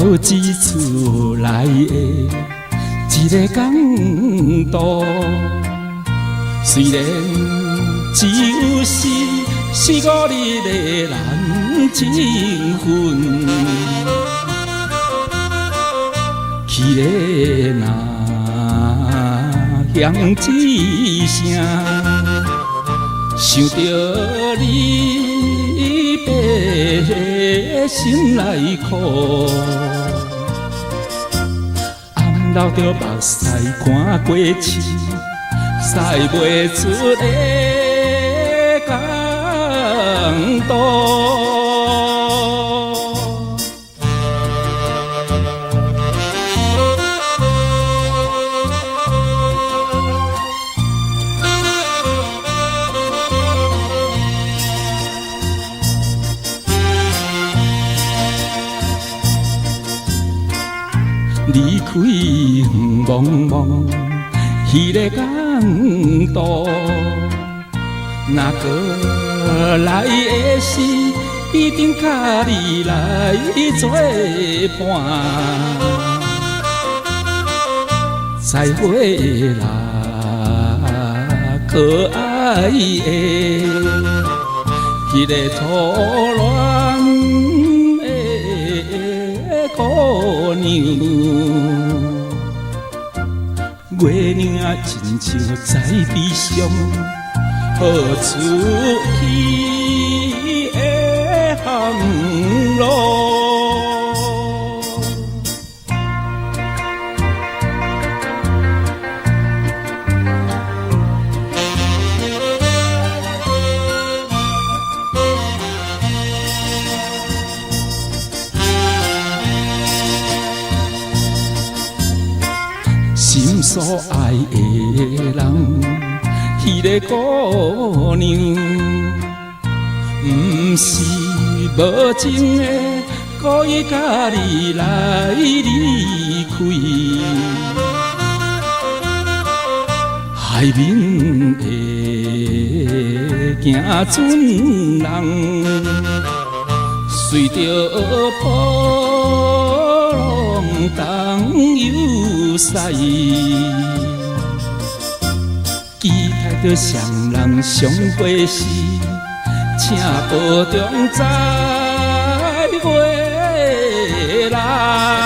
一厝内的一个港渡，虽然只有四五日的咱情分，去个若响一声，想着你白心内苦。流着目屎看过市，驶袂出的港渡。离开远茫茫迄个港渡，若搁来的时，一定甲你来作伴。再会啦，可爱的迄个初恋的姑娘。月亮亲像在悲伤，何处去的航路？心所爱的人，迄个姑娘，不是无情的，故意甲你来离开。海面的行船人，随着波浪东游西，期待着双人相会时，请保重再回来。